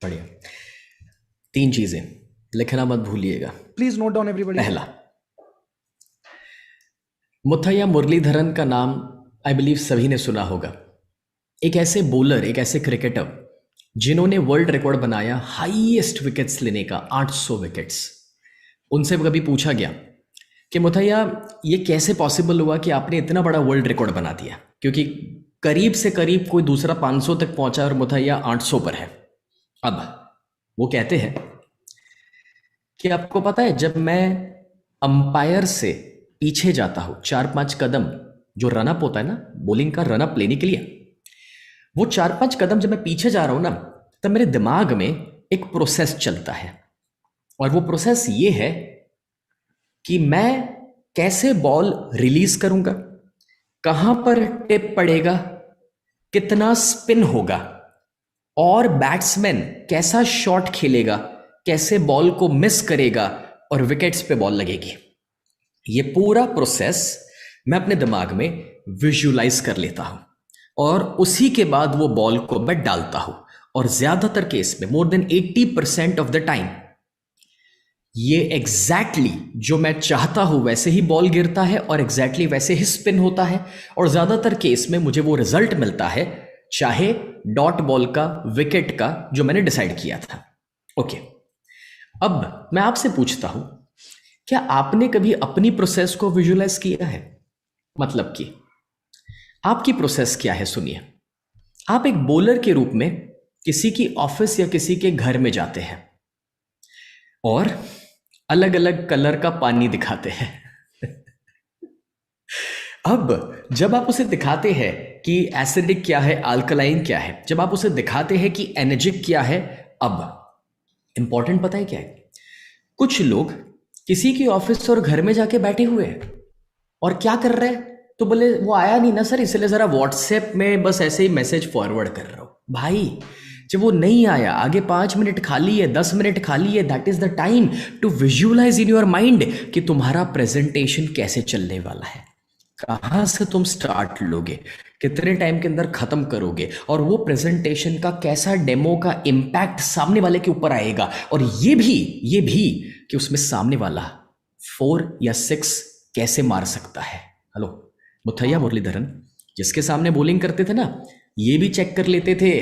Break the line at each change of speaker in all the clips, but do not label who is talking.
बढ़िया। तीन चीजें लिखना मत भूलिएगा।
Please note down everybody.
पहला, मुथैया मुरलीधरन का नाम आई बिलीव सभी ने सुना होगा। एक ऐसे बॉलर, एक ऐसे क्रिकेटर जिन्होंने वर्ल्ड रिकॉर्ड बनाया हाईएस्ट विकेट्स लेने का, 800 विकेट्स। उनसे कभी पूछा गया कि मुथैया ये कैसे पॉसिबल हुआ कि आपने इतना बड़ा वर्ल्ड रिकॉर्ड बना दिया, क्योंकि करीब से करीब कोई दूसरा 500 तक पहुंचा और मुथैया 800 पर है। अब वो कहते हैं कि आपको पता है, जब मैं अंपायर से पीछे जाता हूं 4-5 कदम, जो रनअप होता है ना बॉलिंग का, रनअप लेने के लिए, वो 4-5 कदम जब मैं पीछे जा रहा हूं ना, तब मेरे दिमाग में एक प्रोसेस चलता है। और वो प्रोसेस ये है कि मैं कैसे बॉल रिलीज करूंगा, कहां पर टिप पड़ेगा, कितना स्पिन होगा, और बैट्समैन कैसा शॉट खेलेगा, कैसे बॉल को मिस करेगा और विकेट्स पे बॉल लगेगी। ये पूरा प्रोसेस मैं अपने दिमाग में विजुलाइज कर लेता हूं और उसी के बाद वो बॉल को मैं डालता हूं। और ज्यादातर केस में, more than 80% of the time, ये एग्जैक्टली जो मैं चाहता हूं वैसे ही बॉल गिरता है और एग्जैक्टली वैसे ही स्पिन होता है। और ज्यादातर केस में मुझे वो रिजल्ट मिलता है, चाहे डॉट बॉल का, विकेट का, जो मैंने डिसाइड किया था। ओके, अब मैं आपसे पूछता हूं, क्या आपने कभी अपनी प्रोसेस को विजुलाइज किया है? मतलब कि आपकी प्रोसेस क्या है? सुनिए, आप एक बॉलर के रूप में किसी की ऑफिस या किसी के घर में जाते हैं और अलग अलग कलर का पानी दिखाते हैं। अब जब आप उसे दिखाते हैं कि एसिडिक क्या है, अल्कलाइन क्या है, जब आप उसे दिखाते हैं कि एनर्जिक क्या है, अब इंपॉर्टेंट पता है क्या है? कुछ लोग किसी की ऑफिस और घर में जाके बैठे हुए हैं और क्या कर रहे हैं, तो बोले वो आया नहीं ना सर, इसलिए जरा व्हाट्सएप में बस ऐसे ही मैसेज फॉरवर्ड कर रहा हूं। भाई, जब वो नहीं आया, आगे 5 मिनट खाली है, 10 मिनट खाली है, that is the time to visualize in your mind कि तुम्हारा प्रेजेंटेशन कैसे चलने वाला है, कहां से तुम स्टार्ट लोगे, कितने टाइम के अंदर खत्म करोगे, और वो प्रेजेंटेशन का कैसा डेमो का इम्पैक्ट सामने वाले के ऊपर आएगा। और ये भी कि उसमें सामने वाला 4 या 6 कैसे मार सकता है। हेलो, मुथैया मुरलीधरन जिसके सामने बॉलिंग करते थे ना, ये भी चेक कर लेते थे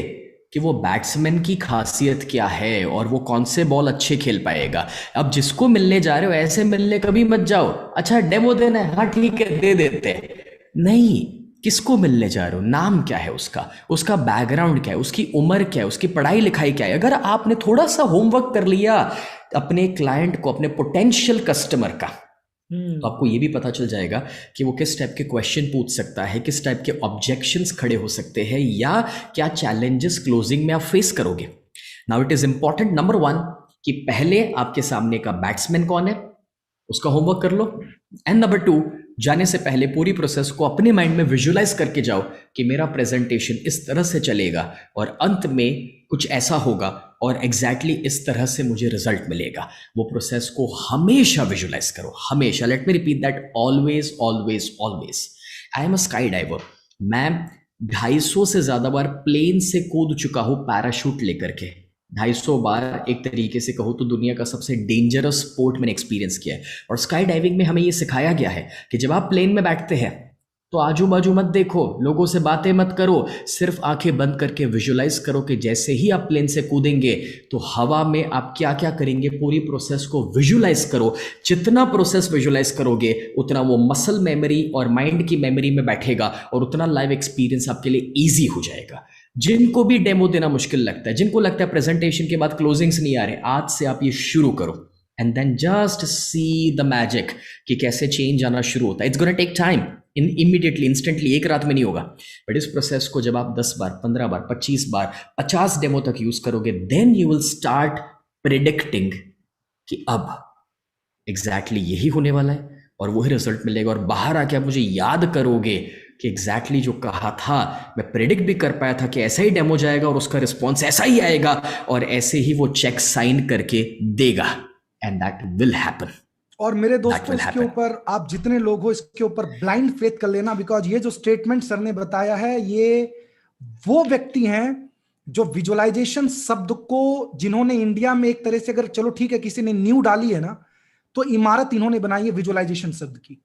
कि वो बैट्समैन की खासियत क्या है और वो कौन से बॉल अच्छे खेल पाएगा। अब जिसको मिलने जा रहे हो ऐसे मिलने कभी मत जाओ, अच्छा डेमो देना है, हाँ ठीक है दे देते हैं। नहीं, किसको मिलने जा रहे हो, नाम क्या है उसका, उसका बैकग्राउंड क्या है, उसकी उम्र क्या है, उसकी पढ़ाई लिखाई क्या है। अगर आपने थोड़ा सा होमवर्क कर लिया अपने क्लाइंट को, अपने पोटेंशियल कस्टमर का, तो आपको ये भी पता चल जाएगा कि वो किस टाइप के क्वेश्चन पूछ सकता है, किस टाइप के ऑब्जेक्शंस खड़े हो सकते हैं, या क्या चैलेंजेस क्लोजिंग में आप फेस करोगे। Now it is important, number 1, कि पहले आपके सामने का बैट्समैन कौन है उसका होमवर्क कर लो। एंड नंबर 2, जाने से पहले पूरी प्रोसेस को अपने माइंड में विजुलाइज करके जाओ कि मेरा प्रेजेंटेशन इस तरह से चलेगा और अंत में कुछ ऐसा होगा और एग्जैक्टली इस तरह से मुझे रिजल्ट मिलेगा। वो प्रोसेस को हमेशा विजुलाइज करो, हमेशा। Let me repeat that, always always always. I am a skydiver. मैं 250 से ज्यादा बार प्लेन से कूद चुका हूं पैराशूट लेकर के। 250 बार, एक तरीके से कहो तो दुनिया का सबसे डेंजरस स्पोर्ट मैंने एक्सपीरियंस किया है। और स्काई डाइविंग में हमें ये सिखाया गया है कि जब आप प्लेन में बैठते हैं तो आजू बाजू मत देखो, लोगों से बातें मत करो, सिर्फ आंखें बंद करके विजुलाइज करो कि जैसे ही आप प्लेन से कूदेंगे तो हवा में आप क्या क्या करेंगे, पूरी प्रोसेस को विजुलाइज करो। जितना प्रोसेस विजुलाइज करोगे उतना वो मसल मेमोरी और माइंड की मेमोरी में बैठेगा और उतना लाइव एक्सपीरियंस आपके लिए ईजी हो जाएगा। जिनको भी डेमो देना मुश्किल लगता है, जिनको लगता है प्रेजेंटेशन के बाद क्लोजिंग्स नहीं आ रहे, आज से आप ये शुरू करो and then just see the magic कि कैसे चेंज आना शुरू होता है। It's gonna take time, in immediately, instantly, एक रात में नहीं होगा। बट इस प्रोसेस को जब आप 10 बार, 15 बार, 25 बार, 50 डेमो तक यूज करोगे, then you will start predicting कि अब एग्जैक्टली यही होने वाला है और वही रिजल्ट मिलेगा। और बाहर आके आप मुझे याद करोगे कि एग्जैक्टली जो कहा था, मैं प्रेडिक्ट भी कर पाया था कि ऐसा ही डेमो जाएगा और उसका रिस्पॉन्स ऐसा ही आएगा और ऐसे ही वो चेक साइन करके देगा। And that will happen.
और मेरे
दैट
दोस्तों,
विल
इसके
हैपन।
ऊपर आप जितने लोग हो इसके ऊपर ब्लाइंड फेथ कर लेना, बिकॉज ये जो स्टेटमेंट सर ने बताया है, ये वो व्यक्ति हैं जो विजुअलाइजेशन शब्द को जिन्होंने इंडिया में एक तरह से, अगर चलो ठीक है किसी ने नींव डाली है ना, तो इमारत इन्होंने बनाई है विजुअलाइजेशन शब्द की।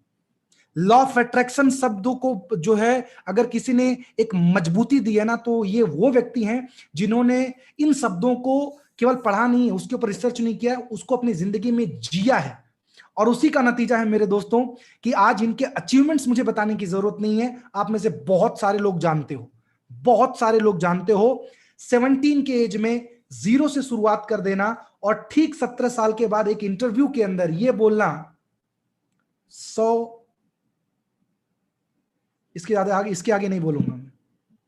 लॉ ऑफ अट्रैक्शन शब्दों को जो है अगर किसी ने एक मजबूती दी है ना, तो ये वो व्यक्ति हैं जिन्होंने इन शब्दों को केवल पढ़ा नहीं है, उसके ऊपर रिसर्च नहीं किया है, उसको अपनी जिंदगी में जिया है। और उसी का नतीजा है मेरे दोस्तों कि आज इनके अचीवमेंट्स मुझे बताने की जरूरत नहीं है, आप में से बहुत सारे लोग जानते हो, बहुत सारे लोग जानते हो। 17 के एज में जीरो से शुरुआत कर देना और ठीक 17 साल के बाद एक इंटरव्यू के अंदर ये बोलना 100, इसके आगे नहीं बोलूंगा मैं,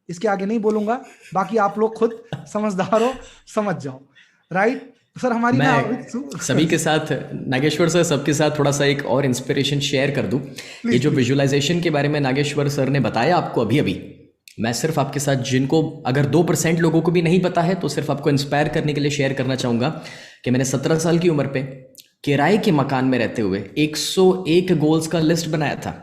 इसके आगे नहीं बोलूंगा, बाकी आप लोग खुद समझदार हो, समझ जाओ। राइट सर, हमारी
मैं सभी के साथ, नागेश्वर सर, सबके साथ थोड़ा सा एक और इंस्पिरेशन शेयर कर दूं। ये जो विजुअलाइजेशन के बारे में नागेश्वर सर ने बताया आपको अभी अभी, मैं सिर्फ आपके साथ, जिनको अगर 2% लोगों को भी नहीं पता है, तो सिर्फ आपको इंस्पायर करने के लिए शेयर करना चाहूँगा कि मैंने 17 साल की उम्र पे किराए के मकान में रहते हुए 101 गोल्स का लिस्ट बनाया था।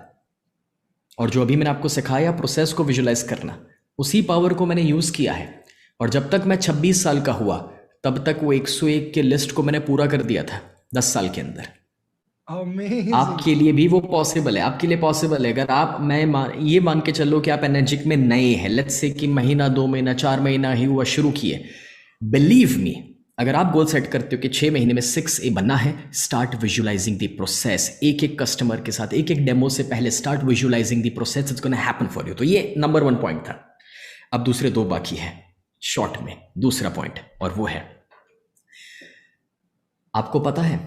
और जो अभी मैंने आपको सिखाया प्रोसेस को विजुअलाइज करना, उसी पावर को मैंने यूज़ किया है। और जब तक मैं 26 साल का हुआ तब तक वो 101 के लिस्ट को मैंने पूरा कर दिया था 10 साल के अंदर। आपके लिए भी वो पॉसिबल है, आपके लिए पॉसिबल है। अगर आप, ये मान के चलो कि आप एनर्जिक में नए हैं, लेट्स से कि महीना 2 महीना 4 महीना ही हुआ शुरू किए, बिलीव मी, अगर आप गोल सेट करते हो कि 6 महीने में 6A बनना है, स्टार्ट विजुअलाइजिंग द प्रोसेस। एक एक कस्टमर के साथ, एक एक डेमो से पहले start visualising the process, it's gonna happen for you. तो ये नंबर 1 पॉइंट था। अब दूसरे 2 बाकी है शॉर्ट में। दूसरा पॉइंट, और वो है, आपको पता है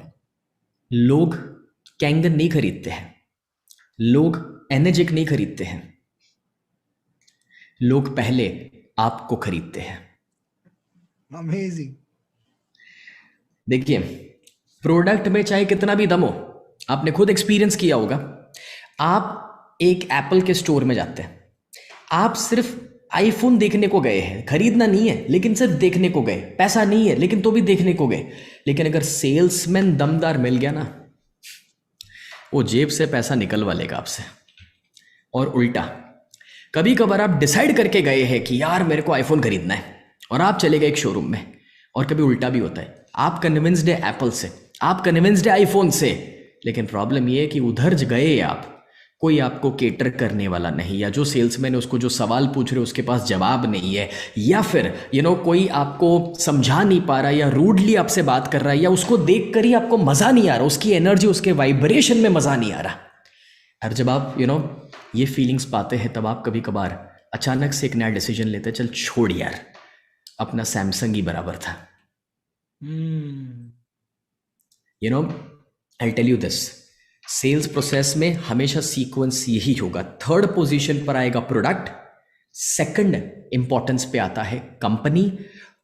लोग कैंगन नहीं खरीदते हैं, लोग एनर्जिक नहीं खरीदते हैं, लोग पहले आपको खरीदते हैं।
अमेजिंग।
देखिए, प्रोडक्ट में चाहे कितना भी दम हो, आपने खुद एक्सपीरियंस किया होगा। आप एक एप्पल के स्टोर में जाते हैं, आप सिर्फ आईफोन देखने को गए हैं, खरीदना नहीं है, लेकिन सिर्फ देखने को गए, पैसा नहीं है लेकिन तो भी देखने को गए। लेकिन अगर सेल्समैन दमदार मिल गया ना, वो जेब से पैसा निकलवा लेगा आपसे। और उल्टा, कभी कभार आप डिसाइड करके गए हैं कि यार मेरे को आईफोन खरीदना है, और आप चले गए एक शोरूम में, और कभी उल्टा भी होता है, आप कन्विंस्ड है एप्पल से, आप कन्विंस्ड है आईफोन से, लेकिन प्रॉब्लम ये है कि उधर गए आप, कोई आपको केटर करने वाला नहीं, या जो सेल्समैन है उसको जो सवाल पूछ रहे उसके पास जवाब नहीं है, या फिर कोई आपको समझा नहीं पा रहा, या रूडली आपसे बात कर रहा है, या उसको देख कर ही आपको मज़ा नहीं आ रहा, उसकी एनर्जी, उसके वाइब्रेशन में मज़ा नहीं आ रहा। हर जब आप ये फीलिंग्स पाते हैं, तब आप कभी कभार अचानक से एक नया डिसीजन लेते हैं, चल छोड़ यार, अपना सैमसंग ही बराबर था। I tell you this, sales process में हमेशा सीक्वेंस यही होगा। 3rd पोजीशन पर आएगा प्रोडक्ट, 2nd इंपॉर्टेंस पे आता है कंपनी,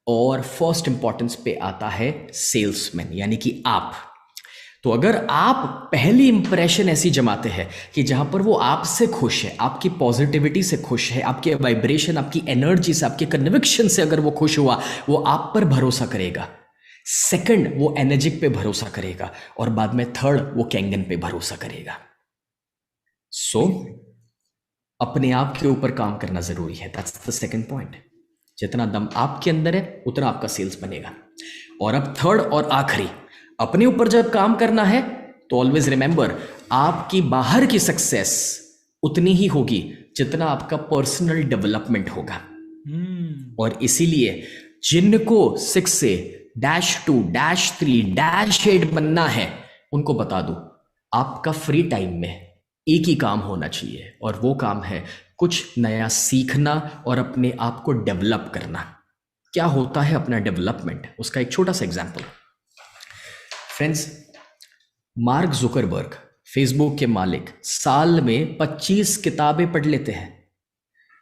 और 1st इंपॉर्टेंस पे आता है सेल्समैन, यानी कि आप। तो अगर आप पहली इंप्रेशन ऐसी जमाते हैं कि जहां पर वो आपसे खुश है, आपकी पॉजिटिविटी से खुश है, आपके वाइब्रेशन, आपकी एनर्जी से, आपके कन्विक्शन से अगर वो खुश हुआ, वो आप पर भरोसा करेगा। 2nd वो एनर्जिक पे भरोसा करेगा, और बाद में 3rd वो कैंगन पे भरोसा करेगा। सो अपने आप के ऊपर काम करना जरूरी है। That's the 2nd point. जितना दम आपके अंदर है उतना आपका सेल्स बनेगा। और अब 3rd और आखिरी, अपने ऊपर जब काम करना है तो ऑलवेज रिमेंबर, आपकी बाहर की सक्सेस उतनी ही होगी जितना आपका पर्सनल डेवलपमेंट होगा। और इसीलिए जिनको 6 से -2, -3, -8 बनना है, उनको बता दो, आपका फ्री टाइम में एक ही काम होना चाहिए, और वो काम है कुछ नया सीखना और अपने आप को डेवलप करना। क्या होता है अपना डेवलपमेंट, उसका एक छोटा सा example. Friends, mark Zuckerberg, Facebook के मालिक, साल में 25 किताबें पढ़ लेते हैं।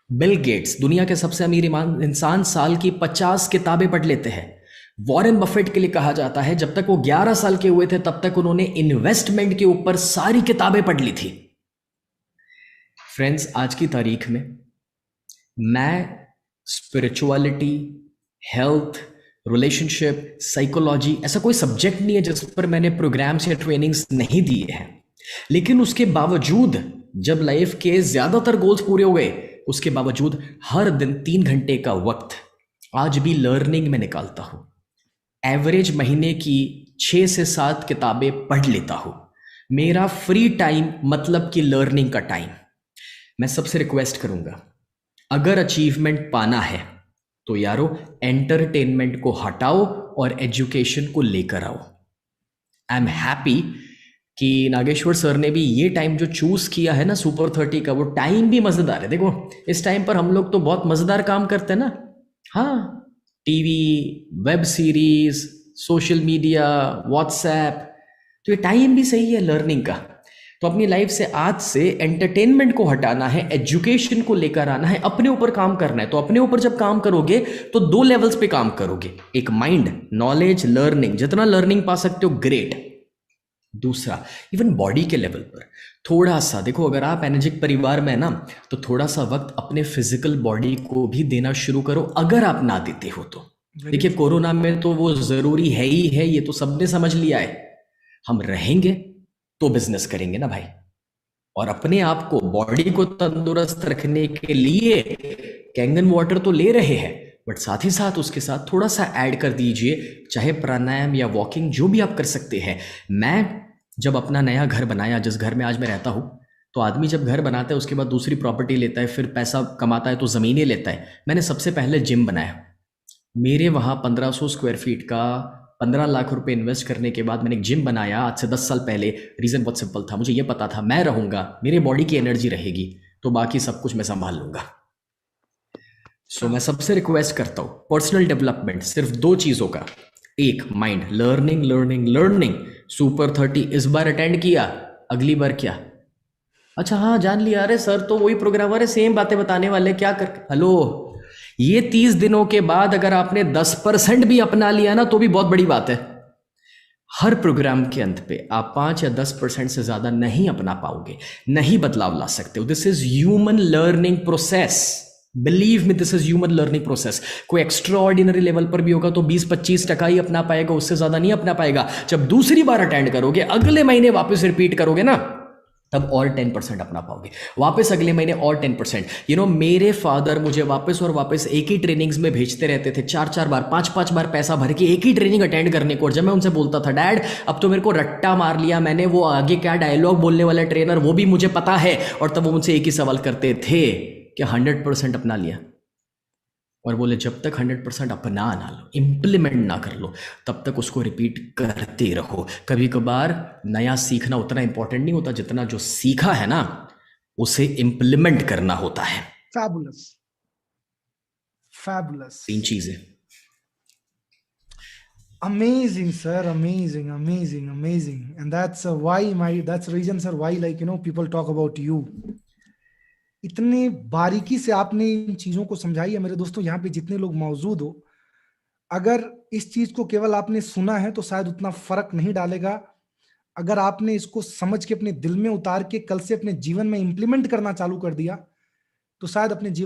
बिल गेट्स, दुनिया के सबसे अमीर इंसान, साल की 50 किताबें पढ़ लेते हैं। वॉरेन बफेट के लिए कहा जाता है जब तक वो 11 साल के हुए थे तब तक उन्होंने इन्वेस्टमेंट के ऊपर सारी किताबें पढ़ ली थी। फ्रेंड्स, आज की तारीख में मैं स्पिरिचुअलिटी, हेल्थ, रिलेशनशिप, साइकोलॉजी, ऐसा कोई सब्जेक्ट नहीं है जिस पर मैंने प्रोग्राम्स या ट्रेनिंग्स नहीं दिए हैं। लेकिन उसके बावजूद जब लाइफ के ज्यादातर गोल्स पूरे हो गए, उसके बावजूद हर दिन 3 घंटे का वक्त आज भी लर्निंग में निकालता हूं। एवरेज महीने की 6 से 7 किताबें पढ़ लेता हूं। मेरा फ्री टाइम मतलब कि लर्निंग का टाइम। मैं सबसे रिक्वेस्ट करूंगा, अगर अचीवमेंट पाना है तो यारो एंटरटेनमेंट को हटाओ और एजुकेशन को लेकर आओ। आई एम हैप्पी कि नागेश्वर सर ने भी ये टाइम जो चूज किया है ना सुपर 30 का, वो टाइम भी मजेदार है। देखो इस टाइम पर हम लोग तो बहुत मजेदार काम करते हैं ना। हाँ, TV, web series, social media, WhatsApp, तो ये टाइम भी सही है लर्निंग का। तो अपनी लाइफ से आज से एंटरटेनमेंट को हटाना है, एजुकेशन को लेकर आना है, अपने ऊपर काम करना है। तो अपने ऊपर जब काम करोगे तो 2 लेवल्स पे काम करोगे, एक माइंड, नॉलेज, लर्निंग, जितना लर्निंग पा सकते हो ग्रेट। दूसरा इवन बॉडी के लेवल पर थोड़ा सा देखो, अगर आप एनर्जिक परिवार में है ना, तो थोड़ा सा वक्त अपने फिजिकल बॉडी को भी देना शुरू करो, अगर आप ना देते हो तो। देखिए कोरोना में तो वो जरूरी है ही है, ये तो सबने समझ लिया है। हम रहेंगे तो बिजनेस करेंगे ना भाई, और अपने आप को, बॉडी को तंदुरुस्त रखने के लिए कैंगन वाटर तो ले रहे हैं, बट साथ ही साथ उसके साथ थोड़ा सा ऐड कर दीजिए, चाहे प्राणायाम या वॉकिंग, जो भी आप कर सकते हैं। मैं जब अपना नया घर बनाया, जिस घर में आज मैं रहता हूँ, तो आदमी जब घर बनाता है उसके बाद दूसरी प्रॉपर्टी लेता है, फिर पैसा कमाता है तो ज़मीनें लेता है। मैंने सबसे पहले जिम बनाया। मेरे वहाँ 1500 स्क्वायर फीट का 15 लाख रुपए इन्वेस्ट करने के बाद मैंने एक जिम बनाया आज से 10 साल पहले। रीज़न बहुत सिंपल था, मुझे ये पता था मैं रहूँगा, मेरे बॉडी की एनर्जी रहेगी, तो बाकी सब कुछ मैं संभाल लूँगा। सो मैं सबसे रिक्वेस्ट करता हूँ, पर्सनल डेवलपमेंट सिर्फ 2 चीज़ों का, एक mind, learning learning learning. Super 30 इस बार अटेंड किया, अगली बार क्या? अच्छा हाँ जान लिया, अरे सर तो वही प्रोग्रामर है, सेम बातें बताने वाले, क्या कर। हेलो, ये 30 दिनों के बाद अगर आपने 10% भी अपना लिया ना तो भी बहुत बड़ी बात है। हर प्रोग्राम के अंत पे आप 5 या 10% से ज्यादा नहीं अपना पाओगे, नहीं बदलाव ला सकते हो। This is human learning process, believe me, this is human learning process. कोई एक्स्ट्रा ऑर्डिनरी लेवल पर भी होगा तो 20-25% ही अपना पाएगा, उससे ज्यादा नहीं अपना पाएगा। जब दूसरी बार अटेंड करोगे, अगले महीने वापस रिपीट करोगे ना, तब और 10% अपना पाओगे, वापस अगले महीने और 10%। मेरे फादर मुझे वापस और वापस एक ही ट्रेनिंग्स में भेजते रहते थे, 4-4 बार 5-5 बार पैसा भर के एक ही ट्रेनिंग अटेंड करने को। और जब मैं उनसे बोलता था डैड अब तो मेरे को रट्टा मार लिया मैंने, वो आगे क्या डायलॉग बोलने वाला ट्रेनर वो भी मुझे पता है, और तब वो मुझसे एक ही सवाल करते थे कि 100% अपना लिया? और बोले जब तक 100% अपना ना लो, इम्प्लीमेंट ना कर लो, तब तक उसको रिपीट करते रहो। कभी कभार नया सीखना उतना इंपॉर्टेंट नहीं होता जितना जो सीखा है ना उसे इम्प्लीमेंट करना होता है।
फैबुलस, फैबुलस,
3 चीजें।
Amazing, sir, amazing, amazing, amazing. And that's that's the reason, sir, why, like, people talk about you. इतने बारीकी से आपने इन चीजों को समझाई है मेरे दोस्तों। यहाँ पे जितने लोग मौजूद हो, अगर इस चीज को केवल आपने सुना है तो शायद उतना फर्क नहीं डालेगा। अगर आपने इसको समझ के अपने दिल में उतार के कल से अपने जीवन में इंप्लीमेंट करना चालू कर दिया तो शायद अपने जीवन